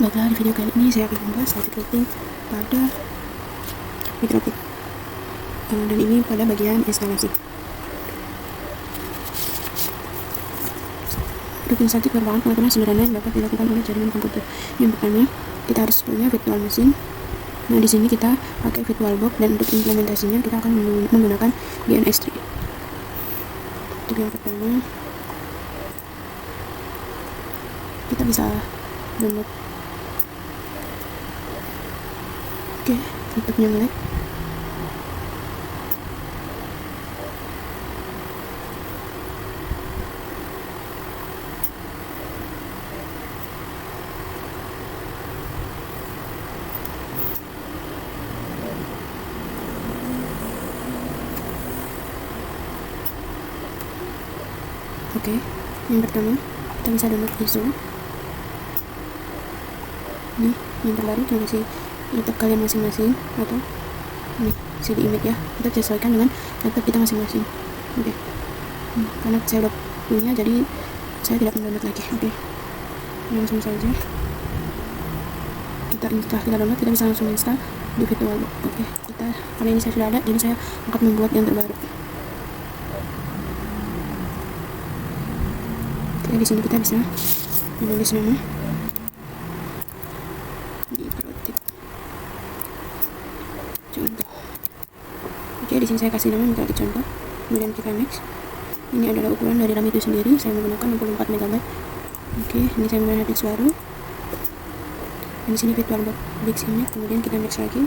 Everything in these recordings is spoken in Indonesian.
baiklah, di video kali ini saya akan membahas static routing pada Mitrotik, dan ini pada bagian instalasi. Routing static merupakan pengaturan sederhana yang dapat dilakukan oleh jaringan komputer. Yang pertama, kita harus punya virtual machine. Nah, di sini kita pakai VirtualBox, dan untuk implementasinya kita akan menggunakan DNS3. Untuk yang pertama, kita bisa download. Oke, tutupnya nge-lag. Oke, yang pertama kita bisa download ISO. Ini yang terbaru dari si laptop kalian masing-masing, atau ini CD image ya, kita sesuaikan dengan laptop kita masing-masing. Oke, karena saya udah punya, jadi saya tidak mendownload lagi. Oke, langsung saja setelah kita download, kita bisa langsung install di VirtualBox. Oke, karena ini saya sudah ada, jadi saya akan membuat yang terbaru. Oke, di sini kita bisa menulis nama Mitrotik contoh. Oke, di sini saya kasih nama Mitrotik contoh, kemudian kita next. Ini adalah ukuran dari RAM itu sendiri, saya menggunakan 64 MB. Oke, ini saya menggunakan harddisk baru, dan di sini VirtualBox ini, kemudian kita next lagi.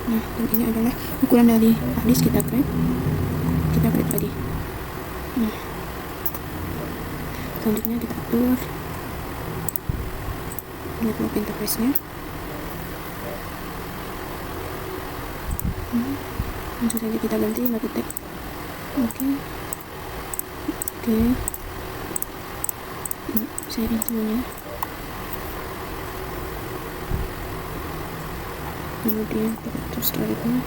Nah, dan ini adalah ukuran dari harddisk, kita create lagi. Nah, selanjutnya kita atur network interface-nya. Langsung saja kita ganti Logitech. Oke, saya infonya. Kemudian kita atur selanjutnya.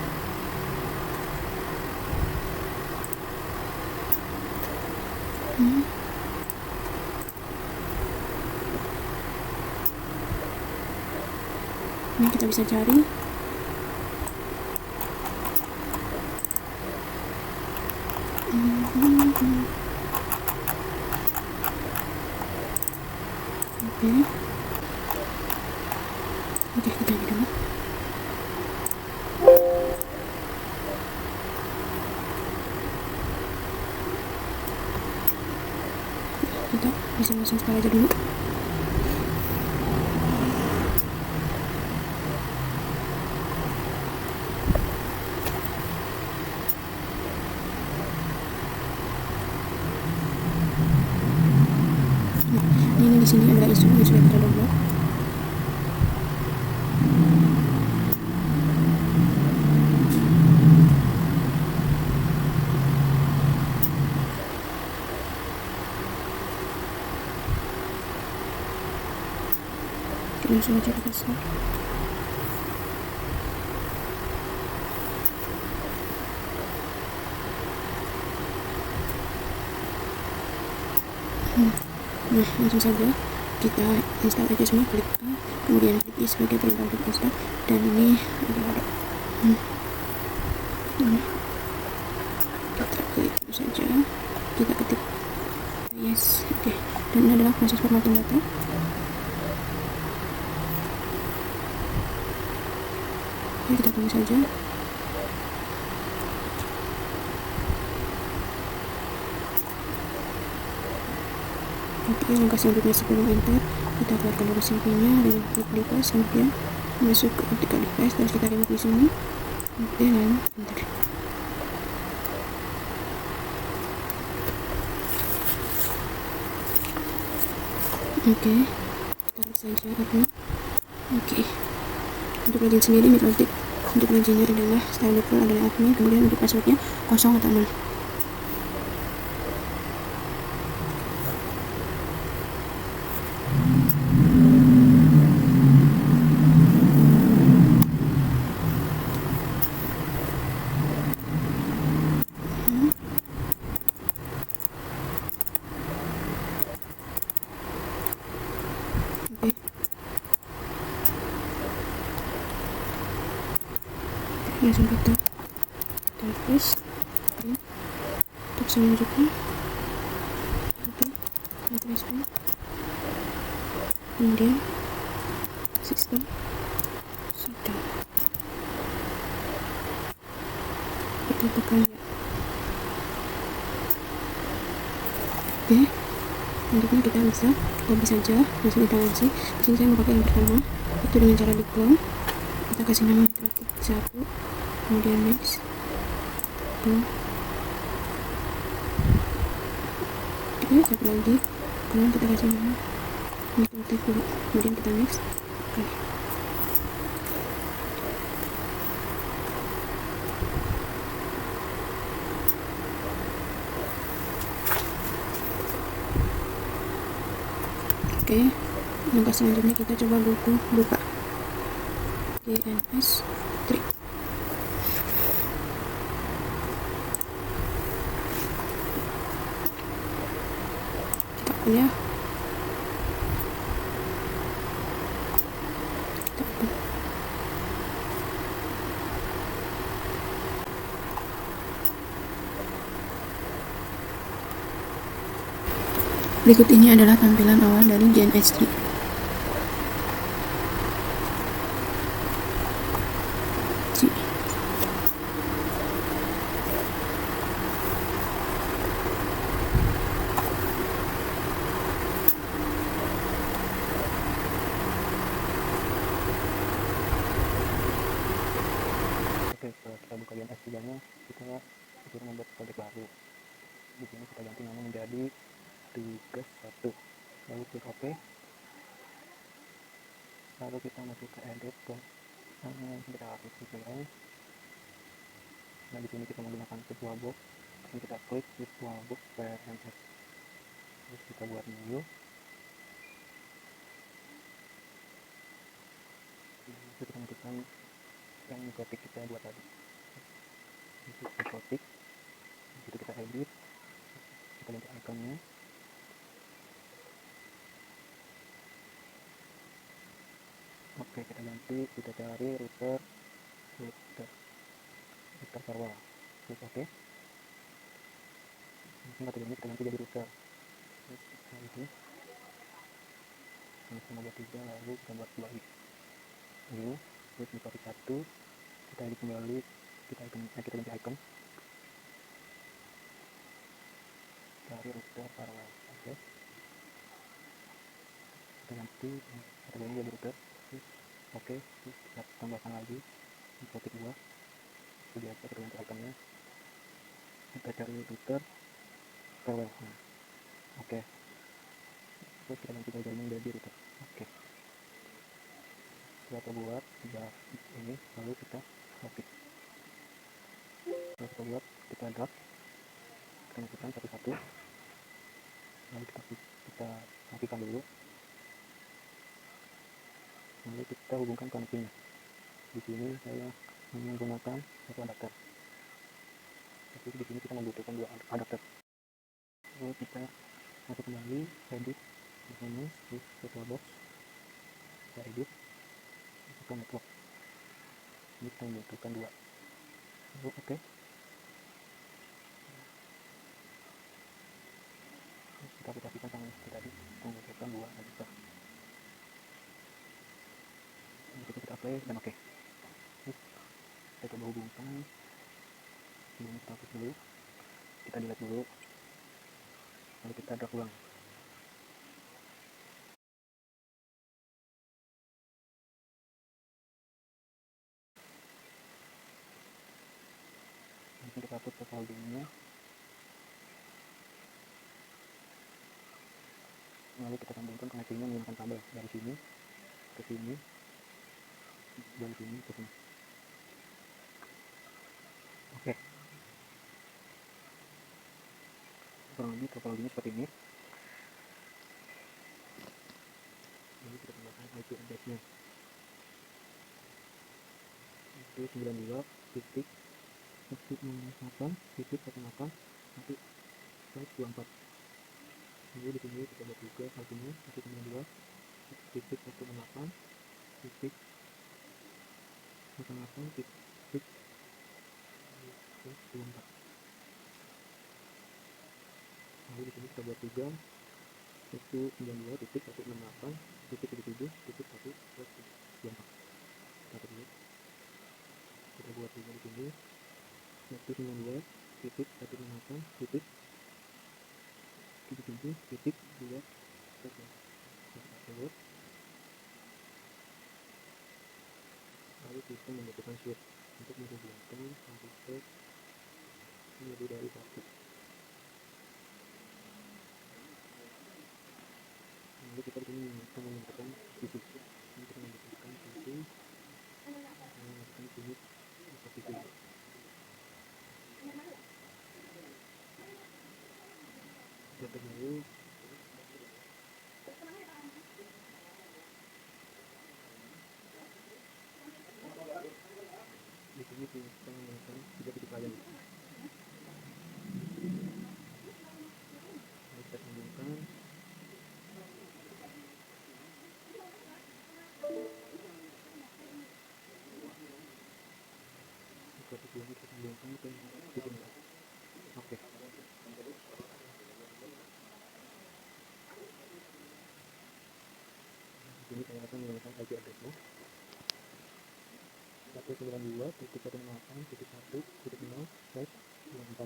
Ini kita bisa cari. Oke, kita ini dulu. Kita bisa langsung install aja dulu. Ini di sini ada isu yang sudah kita download. Langsung aja kita start. Nah, langsung saja kita install aja semua, klik A, kemudian klik I sebagai perintah untuk install, dan ini ada kita klik saja, kita ketik yes. Oke, dan ini adalah proses formatting data. Oke, kita tunggu saja. Oke, langkah selanjutnya sebelum enter, kita keluarkan dulu CV-nya dengan klik device, kemudian masuk ke optical device, terus kita remove di sini. Oke, lalu enter. Oke, tarik saja admin. Oke, untuk login sendiri Mitrotik, untuk loginnya adalah style default adalah admin, kemudian untuk passwordnya 0 atau 0. Oke, langsung kita paste. Oke. Untuk selanjutnya kita kemudian sistem sudah kita tekan ya. Oke, selanjutnya kita bisa copy saja langsung kita ngasih. Di sini saya mau pakai yang pertama, itu dengan cara di clone. Kita kasih nama interaktif 1, kemudian next, clone. Oke, satu lagi, kemudian kita kasih nama interaktif dulu, kemudian kita next. Oke. Oke, langkah selanjutnya kita coba buka GNS 3. Kita open ya. Kita open. Berikut ini adalah tampilan awal dari GNS 3. Oke, setelah kita buka GNS 3 nya, kita disuruh membuat project baru. Di sini kita ganti nama menjadi tugas 1, lalu klik OK, lalu kita masuk ke edit ke kita hapus tutorial. Nah, di sini kita menggunakan virtual box. Ini kita klik virtual box PRMS, terus kita buat new. Kita masukkan yang topik kita buat tadi. Itu topik, itu kita edit, kita ganti ikonnya. Oke, kita ganti, kita cari router firewall, terus oke. Mungkin metodenya kita ganti jadi router, terus kita ini sama buat 3, lalu kita buat 2 new, terus di topik 1 kita edit kembali, kita ganti icon, cari router firewall. Oke, kita ganti metodenya jadi router, terus oke, terus kita tambahkan lagi di topik 2 itu biasa, kita ganti iconnya, kita cari router firewall. Oke, terus kita ganti foldernya menjadi router. Oke, kita buat ini, lalu kita copy, lalu kita buat, kita drag, kita masukkan satu-satu, lalu kita matikan dulu, lalu kita hubungkan koneksinya. Di sini saya menggunakan satu adapter, tapi di sini kita membutuhkan 2 adapter. Lalu kita masuk kembali, edit di sini, terus virtual box, kita edit, masukkan network. Ini kita membutuhkan 2. Lalu oke. Kita aplikasikan sama seperti tadi, membutuhkan 2 adapter. Kita apply dan oke. Terus kita coba hubungkan, ini kita hapus dulu, kita delete dulu, lalu kita drag ulang. Langsung kita hapus ke foldernya, lalu kita sambungkan koneksinya menggunakan kabel dari sini ke sini, dari sini ke sini. Oke, kurang lebih topologinya seperti ini. Lalu kita tambahkan IP address-nya, itu 92.168.1.24. Lalu di sini kita buat juga saltunya 192.168.1.24. 24. Lalu di sini kita buat juga 192.168.77.124. Kita buat juga di sini 192.168.77.2. Lalu kita membutuhkan switch untuk menghubungkan arsitek lebih dari satu. Lalu kita di sini akan menentukan sisi untuk menentukan sisi unit atau sisi. Kita dulu di sini kita menggunakan 3 titik layar. Lalu kita sambungkan. Seperti ini kita sambungkan ke titik 4. Oke. Di sini saya akan menggunakan IP address-nya 192.168.1.0/24.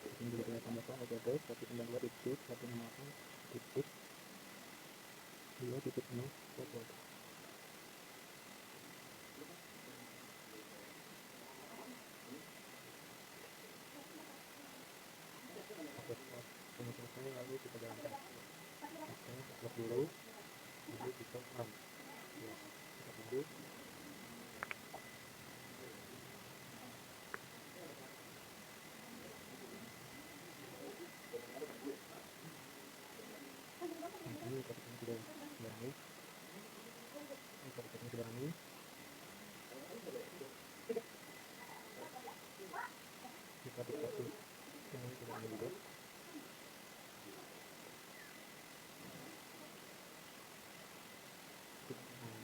Di sini juga saya tambahkan IP address 192.168.2.0/24. Oke, semua selesai, lalu kita jalankan. Oke, stop dulu, lalu kita run. Ya, kita tunggu. Ini kotaknya sudah berani. Kotaknya sudah berani. Kita buka satu. Ini sudah berani juga.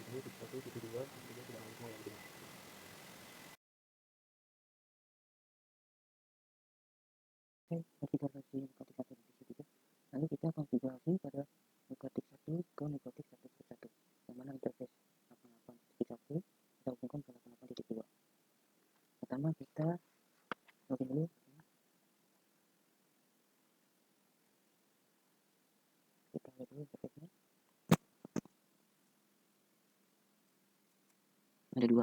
Ini titik 1, titik 2, titik 3 sudah semua ya. Oke, konfigurasi Nukatik 1 dan 3. Lalu kita konfigurasi pada Nukatik 1 ke Nukatik 1.1, yang mana interface 88.1 kita hubungkan ke 88.2. Pertama kita login dulu. Kita lihat dulu interface-nya. Ada 2.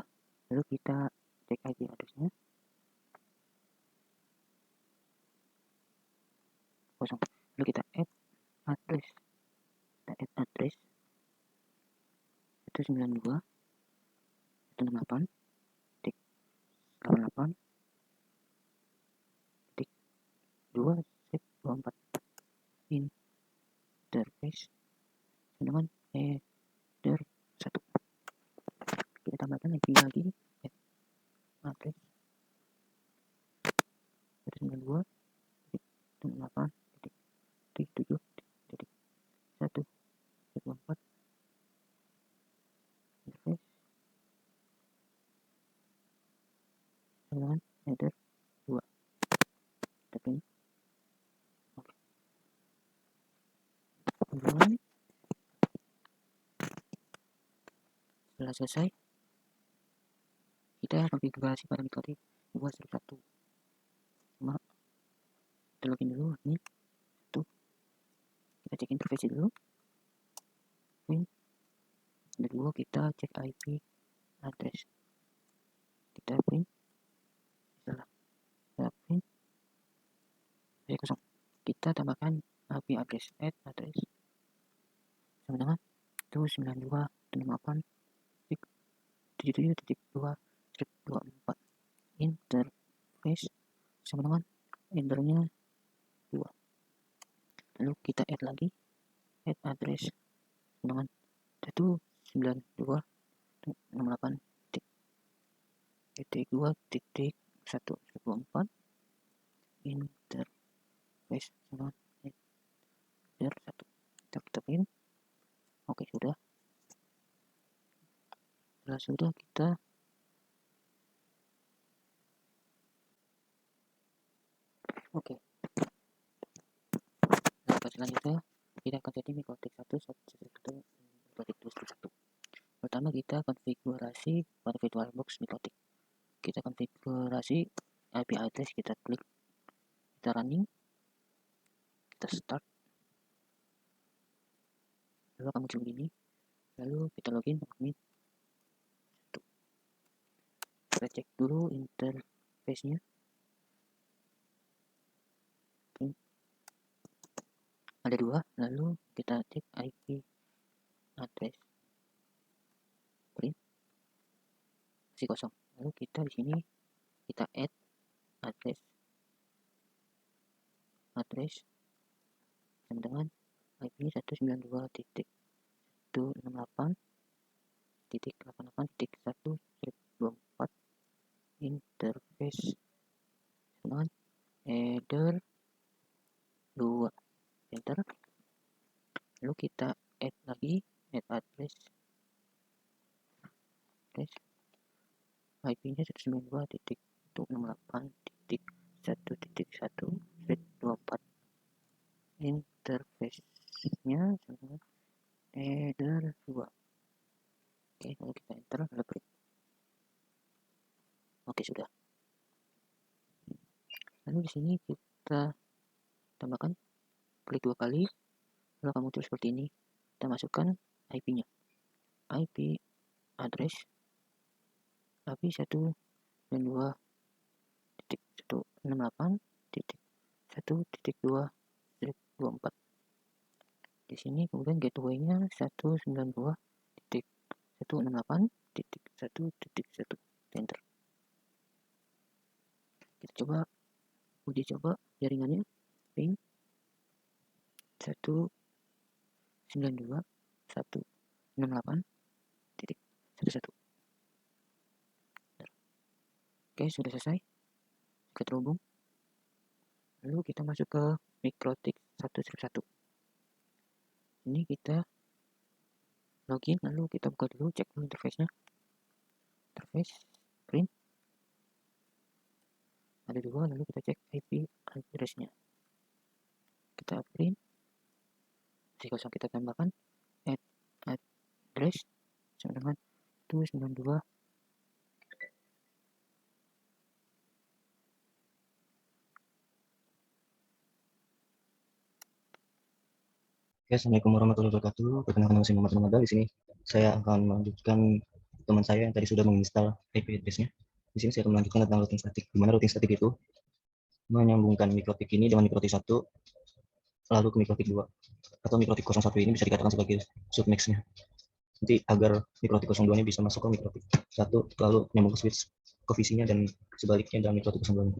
Lalu kita cek IP address-nya. Kosong. Lalu kita add address. Kita add address 192.168.2.24. Interface dengan header 1. Kita tambahkan lagi address 192.168.7.1.24. Interface dengan header 2. Kita pilih. Oke. Kemudian setelah selesai, kita konfigurasi pada metode 2.1. Cuma kita login dulu ini. Kita cek interface dulu. Kedua kita cek IP address. Kita print. Setelah kita print, kosong. Kita tambahkan IP address add address sama dengan 192.168.77.2.24. Interface sama dengan enternya 2. Lalu kita add lagi add address dengan 192.2.1.24. Interface sama header 1. Kita print. Oke, sudah. Setelah sudah, kita Oke, nah selanjutnya kita akan setting mikrotik 1, mikrotik 2, 1. Pertama kita konfigurasi pada VirtualBox mikrotik. Kita konfigurasi IP address, kita klik, kita running, kita start, lalu akan muncul begini, lalu kita login admin. Kita cek dulu interface-nya. Ada dua, lalu kita cek IP address print masih kosong. Lalu kita di sini kita add address sama dengan IP 192.168.88.1/24 interface dengan header 2 enter. Lalu kita add lagi address IP-nya 192.168.1.1/24 interface-nya sama header 2. Oke, lalu kita enter, lalu print. Oke, sudah. Lalu di sini kita tambahkan, klik 2 kali, lalu akan muncul seperti ini. Kita masukkan IP-nya. IP address IP 192.168.1.2/24. Di sini kemudian gateway-nya 192.168.1.1. Enter. Kita coba uji coba jaringannya. Ping 192.168.1.1. Oke, sudah selesai. Kita terhubung. Lalu kita masuk ke mikrotik 1/1. Ini kita login, lalu kita buka dulu, cek dulu interface-nya. Interface print ada dua, lalu kita cek IP address-nya. Kita print masih kosong, kita tambahkan add address sama dengan 292. Oke, assalamualaikum warahmatullahi wabarakatuh. Perkenalkan, nama saya Muhammad Ramadan. Di sini saya akan melanjutkan teman saya yang tadi sudah menginstal IP address-nya. Di sini saya akan melanjutkan tentang routing static. Di mana routing static itu menyambungkan mikrotik ini dengan mikrotik 1 lalu ke mikrotik 2, atau mikrotik 01 ini bisa dikatakan sebagai submax-nya. Nanti agar mikrotik 02 ini bisa masuk ke mikrotik 1 lalu nyambung ke switch ke VC-nya dan sebaliknya dalam mikrotik 02.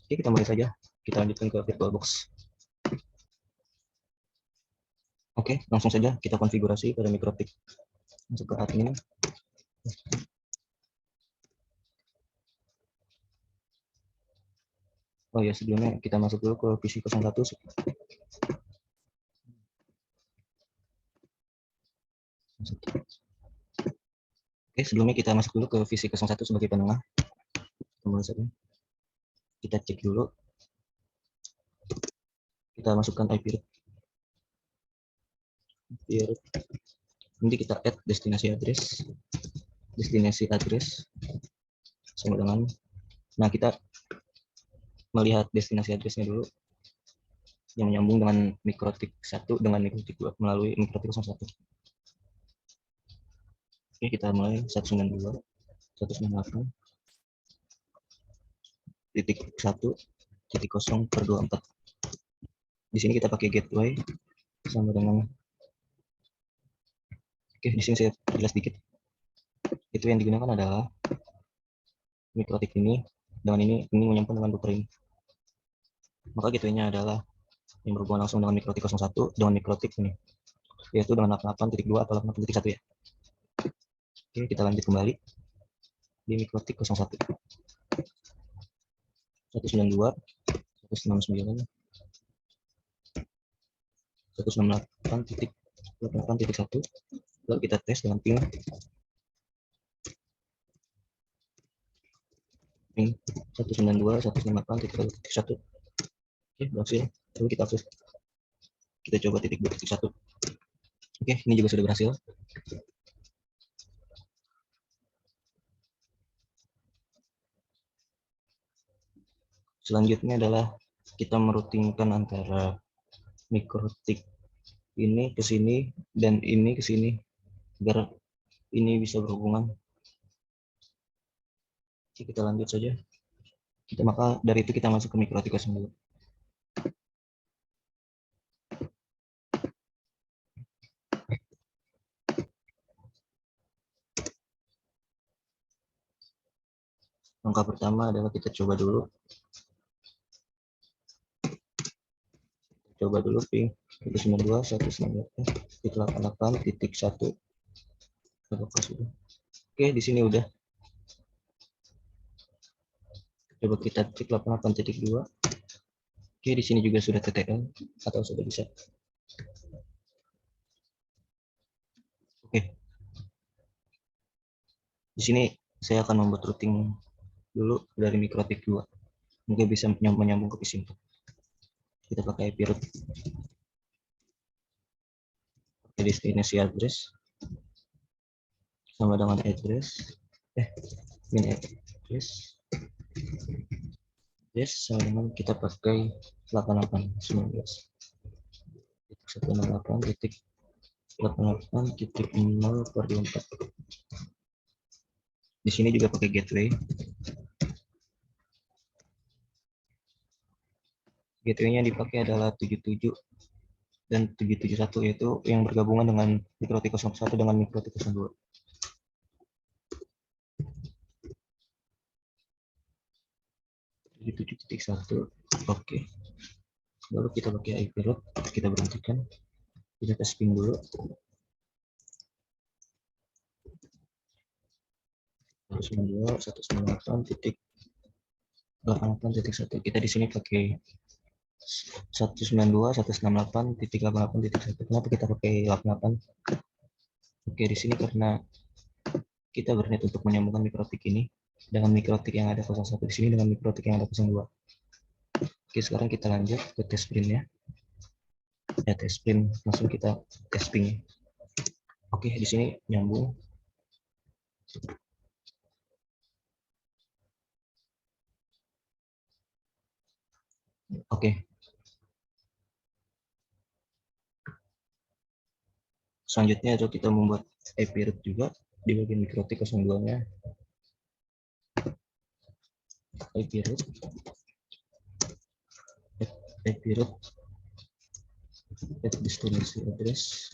Oke, kita mulai saja. Kita lanjutkan ke VirtualBox. Oke, langsung saja kita konfigurasi pada mikrotik. Masuk ke admin. Oh ya, sebelumnya kita masuk dulu ke VC 01. Oke, sebelumnya kita masuk dulu ke VC 01 sebagai penengah. Kemudian kita cek dulu. Kita masukkan IP root. Nanti kita add destinasi address sama dengan, nah kita melihat destinasi addressnya dulu yang menyambung dengan mikrotik 1 dengan mikrotik 2 melalui mikrotik 01. Oke, kita mulai 192.168.1.0/24. Di sini kita pakai gateway sama dengan, oke, di sini saya jelas dikit. Itu yang digunakan adalah mikrotik ini dengan ini menyambung dengan buffer ini. Maka gateway-nya adalah yang berhubungan langsung dengan mikrotik 01 dengan mikrotik ini, yaitu dengan 88.2 atau 88.1 ya. Oke, kita lanjut kembali di mikrotik 01. 192, 169, 168.1, lalu kita tes dengan ping 192.168.1. Oke, berhasil. Lalu kita hapus. Kita coba titik 2 titik 1. Oke, ini juga sudah berhasil. Selanjutnya adalah kita merutingkan antara mikrotik ini ke sini dan ini ke sini agar ini bisa berhubungan. Oke, kita lanjut saja. Maka dari itu kita masuk ke mikrotik 02. Langkah pertama adalah kita coba dulu ping 192.168.1. Apakah sudah? Oke, di sini udah. Coba kita cek 88.2. Oke, di sini juga sudah TTL atau sudah bisa. Oke. Di sini saya akan membuat routing dulu dari mikrotik 2. Mungkin bisa menyambung ke PC. Kita pakai IP route. Destinasi address sama dengan address min address sama dengan kita pakai 88.168.88.0/24. Di sini juga pakai gateway. Gateway-nya dipakai adalah 77 dan 771, yaitu yang bergabungan dengan mikrotik 01 dengan mikrotik 02. Titik 1. Oke. Lalu kita pakai IP route, kita berhentikan. Kita tes ping dulu. 192.168.1. Kita di sini pakai 192.168.88.1. Kenapa kita pakai 88? Oke, di sini karena kita berniat untuk menyambungkan mikrotik ini dengan mikrotik yang ada 01 di sini dengan mikrotik yang ada 02. Oke, sekarang kita lanjut ke tes print-nya. Ya, tes print langsung kita tes ping. Oke, di sini nyambung. Oke. Selanjutnya adalah kita membuat IP route juga di bagian mikrotik 02-nya. IP route destinasi address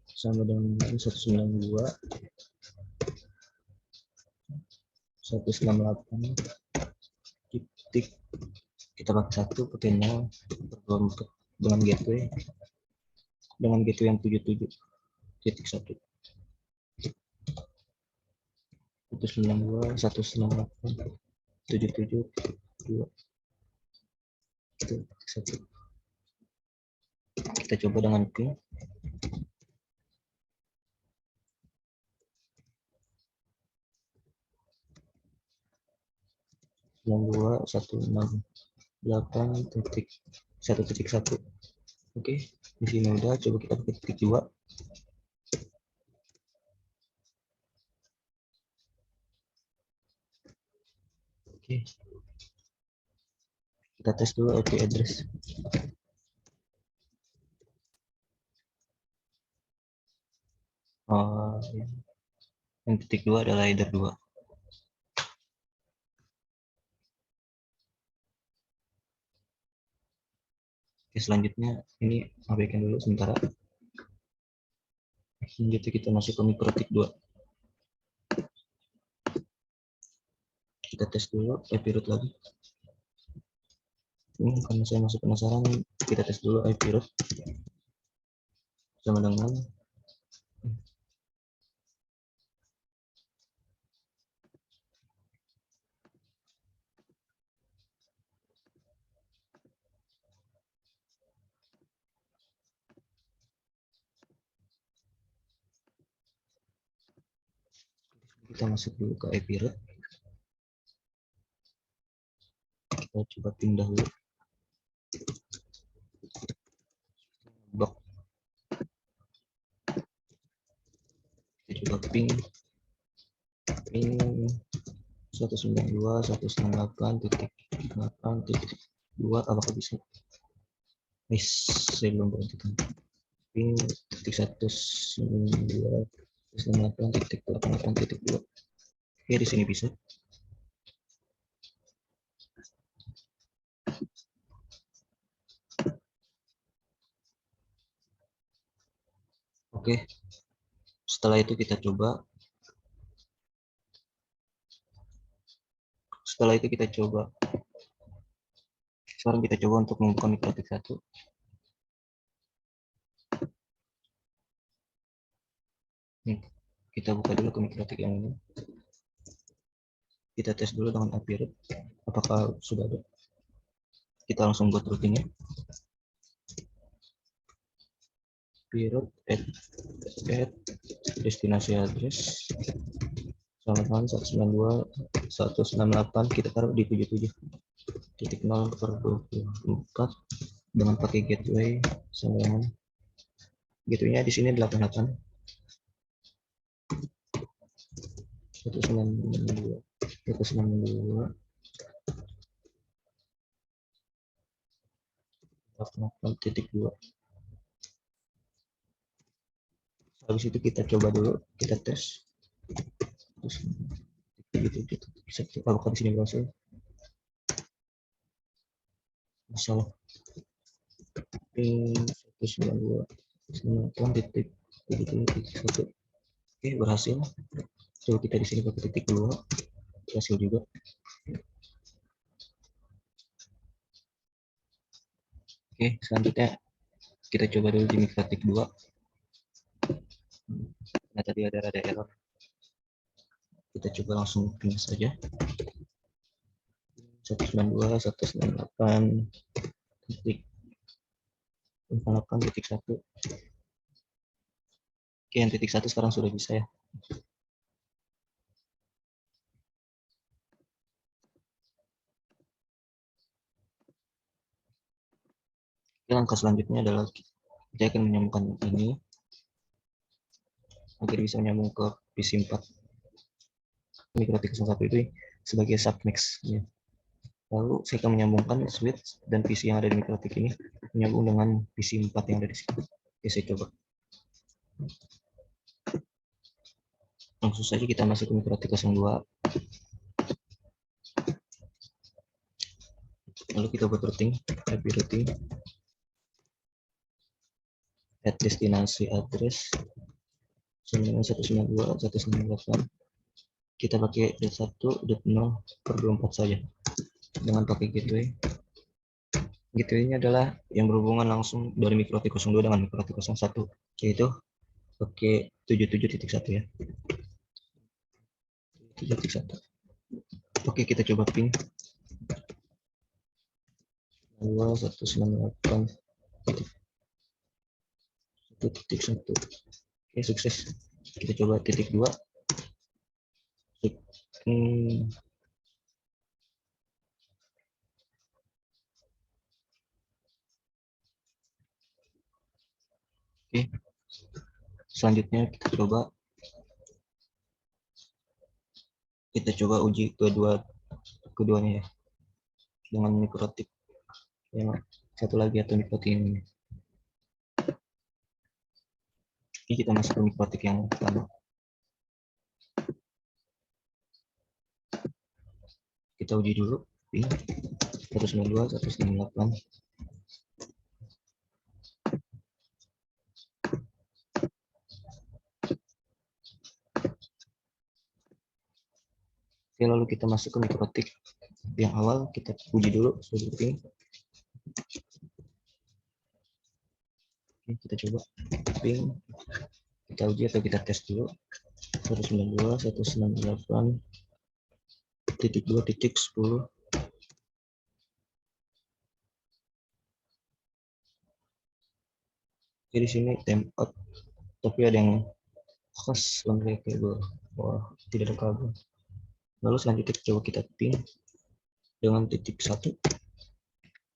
sama dengan 192.168 titik kita pakai 1 pakai 0 dengan gateway yang 77.1 192.168.77.2. Kita coba dengan ping 92.168.1.1. Oke, di sini udah. Coba kita pakai titik 2. Oke, kita tes dulu IP address. Yang titik 2 adalah header 2. Oke, selanjutnya ini abaikan dulu sementara. Selanjutnya kita masuk ke mikrotik 2. Kita tes dulu IP route lagi. Ini karena saya masih penasaran, kita tes dulu IP route sama dengan kita masuk dulu ke IP route. kita coba ping dahulu blok, kita coba ping 192.168.8.2 apakah bisa? Saya belum berhentikan ping 192.168.8.2. Oke, di sini bisa. Oke, setelah itu kita coba. Sekarang kita coba untuk membuka mikrotik 1. Nih, kita buka dulu ke mikrotik yang ini. Kita tes dulu dengan API root apakah sudah ada. Kita langsung buat routingnya. API root add destinasi address sama 192.168 kita taruh di 77.0/24 dengan pakai gateway sama dengan gateway-nya di sini 88 192 192.2. Habis itu kita coba dulu, kita tes. Terus gitu. Apakah di sini berhasil? Masalah. Ping 192.1. Oke, berhasil. Coba kita di sini pakai titik 2. Berhasil juga. Oke, selanjutnya kita coba dulu di mikrotik 2. Nah, tadi ada error. Kita coba langsung ping saja. 192.168.1. Oke, yang titik 1 sekarang sudah bisa ya. Langkah selanjutnya adalah kita akan menyambungkan ini agar bisa menyambung ke PC 4 mikrotik 1 itu sebagai submix ya. Lalu saya akan menyambungkan switch dan PC yang ada di mikrotik ini menyambung dengan PC 4 yang ada di sini. Oke, saya coba. Langsung saja kita masuk ke mikrotik 02. Lalu kita buat routing, IP routing, add destinasi address 192.168. Kita pakai .1.0/24 saja dengan pakai gateway. Gateway ini adalah yang berhubungan langsung dari mikrotik 02 dengan mikrotik 01, yaitu pakai 77.1 ya. 7.1. Oke, kita coba ping 198.1.1. Oke, sukses. Kita coba titik 2. Oke. Selanjutnya kita coba uji keduanya ya. Dengan mikrotik yang satu lagi atau mikrotik ini. Oke, kita masuk ke mikrotik yang pertama. Kita uji dulu ping 192.168. Oke, lalu kita masuk ke mikrotik yang awal, kita uji dulu ping. Oke, kita coba ping, kita uji atau kita tes dulu 192.168.2.10. Oke, di sini timeout, tapi ada yang khas laundry cable. Wah, tidak ada kabel. Lalu selanjutnya coba kita ping dengan titik 1.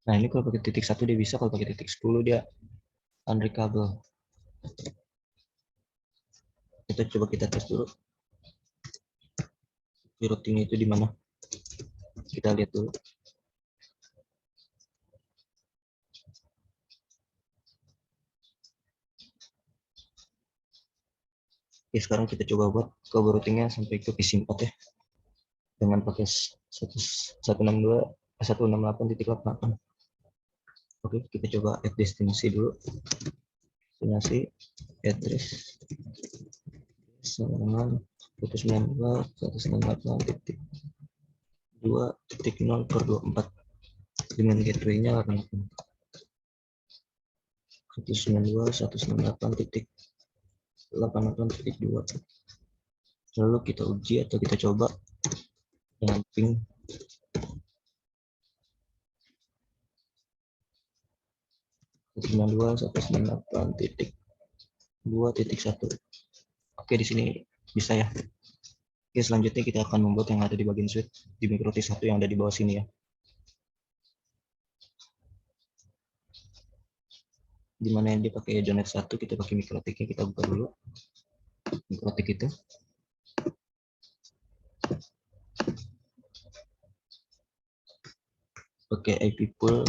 Nah, ini kalau pakai titik 1 dia bisa, kalau pakai titik 10 dia unreachable. Kita tes dulu. Routingnya itu di mana? Kita lihat dulu. Oke, sekarang kita coba buat coroutine-nya sampai ke PC4 ya. Dengan pakai 168.88. Oke, kita coba add destinasi dulu. Destinasi address sama dengan 192.168.2.0/24 dengan gateway-nya 192.168.88.2. Lalu kita uji atau kita coba dengan ping 192.168.2.1. Oke, di sini bisa ya. Oke, selanjutnya kita akan membuat yang ada di bagian switch di MikroTik 1 yang ada di bawah sini ya. Dimana yang dipakai Ethernet 1, kita pakai MikroTiknya, kita buka dulu MikroTik itu. Pakai IP pool.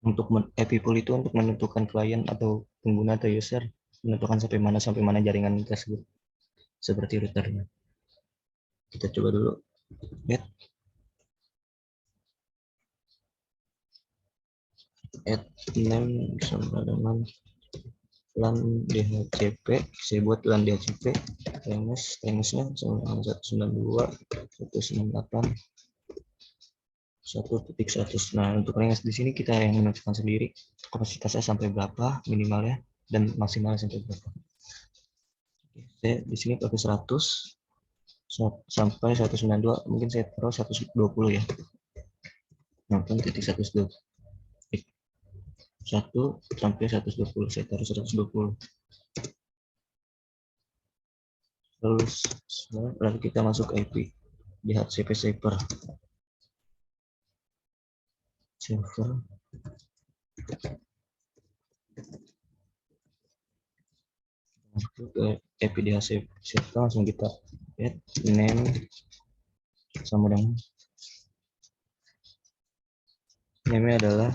Untuk IP pool itu untuk menentukan klien atau pengguna atau user, menentukan sampai mana jaringan tersebut, seperti routernya. Kita coba dulu add name sama dengan LAN DHCP. Saya buat LAN DHCP range-nya sama dengan 192.168.1.1. Nah, untuk range di sini kita yang menentukan sendiri kapasitasnya sampai berapa minimalnya dan maksimalnya sampai berapa. Saya di sini pakai 100 sampai 192, mungkin saya taruh 120 ya. Nonton titik 120. 1 sampai 120, saya taruh 120. Lalu kita masuk IP DHCP server. Masuk ke IP DHCP server, langsung kita add name sama dengan name adalah,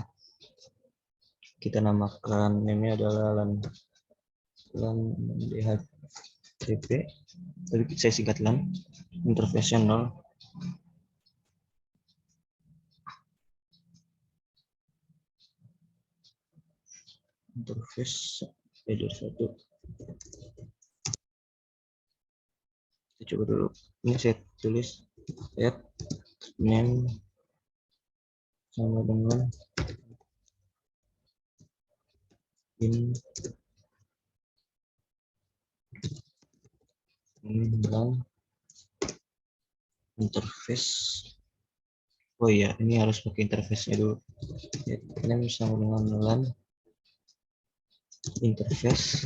kita namakan name adalah LAN DHCP, tapi saya singkat LAN interface 0. Interface header 1. Kita coba dulu. Ini saya tulis add name sama dengan interface. Oh iya, ini harus pakai interface-nya dulu. Name sama dengan LAN interface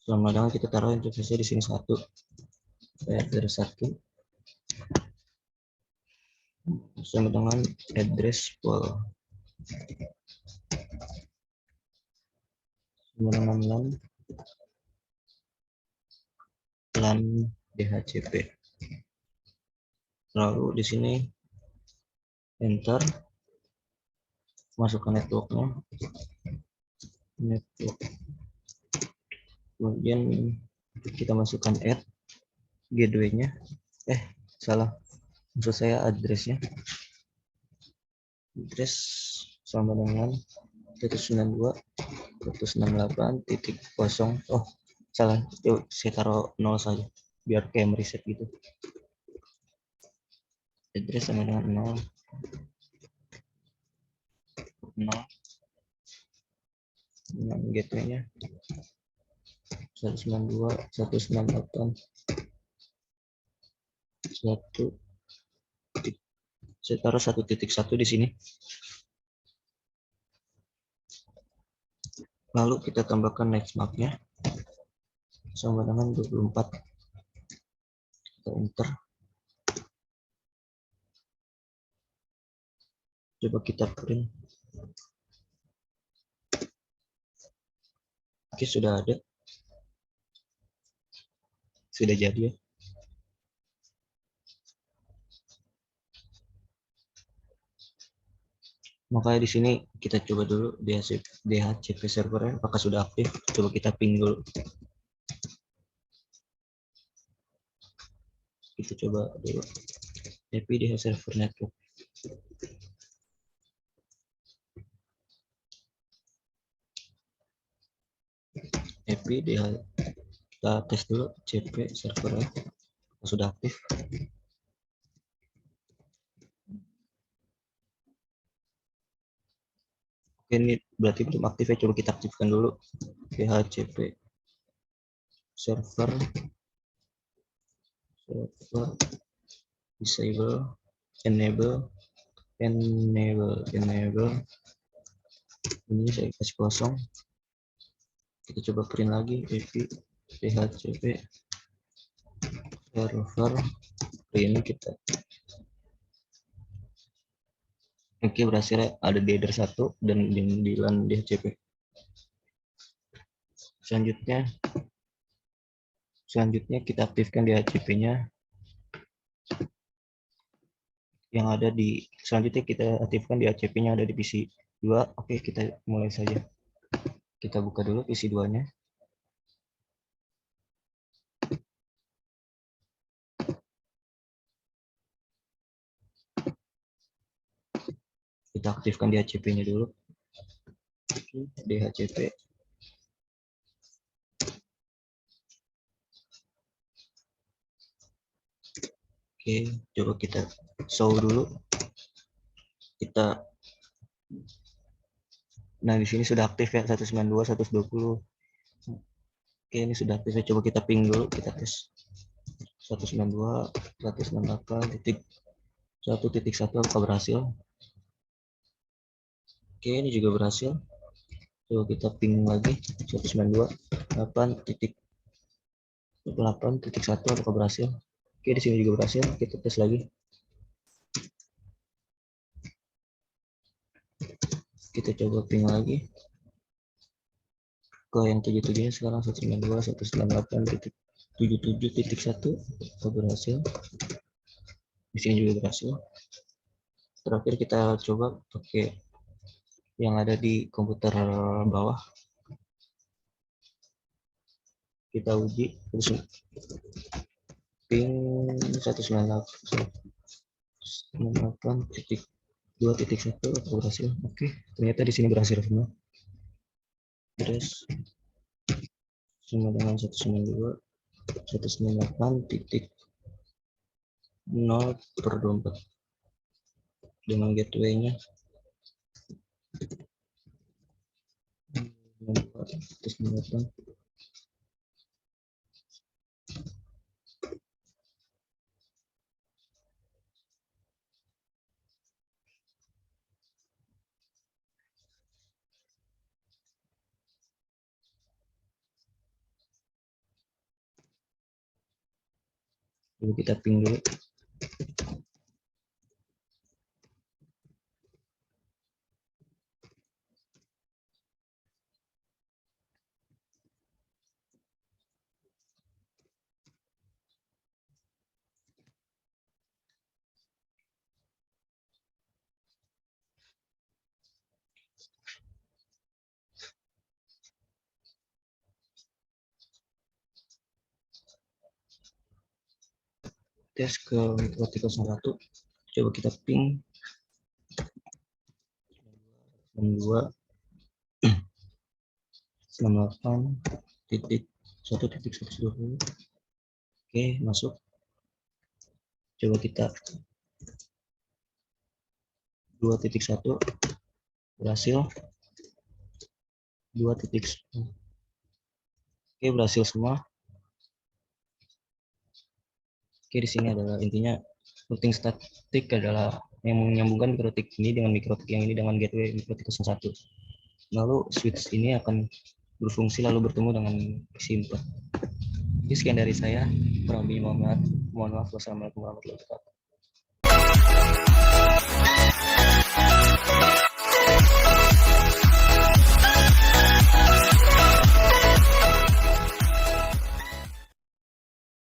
sama dengan, kita taruh interface-nya di sini 1 dari 1 sama dengan address pool sama dengan LAN DHCP. Lalu di sini enter, masukkan networknya, kemudian kita masukkan add gateway-nya, salah, maksud saya address-nya, address sama dengan 192.168.0. oh salah, yuk saya taruh 0 saja biar kayak mereset gitu. Address sama dengan 0 dengan gateway-nya 192.168.1. Saya taruh 1.1 di sini. Lalu kita tambahkan next map-nya sama dengan 24. Kita enter. Coba kita print. Oke, sudah ada. Sudah jadi ya. Makanya di sini kita coba dulu DHCP servernya apakah sudah aktif. Coba kita ping dulu. Kita coba dulu. IP DH server network. IP DH, kita tes dulu CP servernya sudah aktif. Oke, ini berarti belum aktif ya. Coba kita aktifkan dulu DHCP server disable enable ini saya kasih kosong. Kita coba print lagi IP DHCP server ini kita. Oke, berhasil ada di header 1 dan di LAN DHCP. Selanjutnya kita aktifkan DHCP-nya yang ada di selanjutnya kita aktifkan DHCP-nya ada di PC 2. Oke, kita mulai saja. Kita buka dulu PC 2-nya. Kita aktifkan DHCP-nya dulu. DHCP. Oke, coba kita show dulu. Nah, di sini sudah aktif ya 192 120. Oke, ini sudah aktif. Coba kita ping dulu, kita tes 192 168.1.1 apakah berhasil? Oke, ini juga berhasil. Coba kita ping lagi 192.8.1 apakah berhasil? Oke, di sini juga berhasil. Kita tes lagi. Kita coba ping lagi ke yang 77-nya sekarang 192.198.77.1 apakah berhasil? Di sini juga berhasil. Terakhir kita coba pakai yang ada di komputer bawah. Kita uji terus ping 198.2.1 berhasil. Oke, ternyata di sini berhasil semua. Terus sama dengan 198.0/24 dengan gateway-nya 198. Lalu kita ping dulu. Tes ke network 301. Coba kita ping 98.1.120. Oke, masuk. Coba kita 2.1 berhasil. 2.1. Oke, berhasil semua. Oke, di sini adalah intinya routing statik adalah yang menyambungkan mikrotik ini dengan mikrotik yang ini dengan gateway mikrotik 01. Lalu switch ini akan berfungsi lalu bertemu dengan PC 4. Sekian dari saya. Kurang lebih mohon maaf. Wassalamualaikum warahmatullahi wabarakatuh.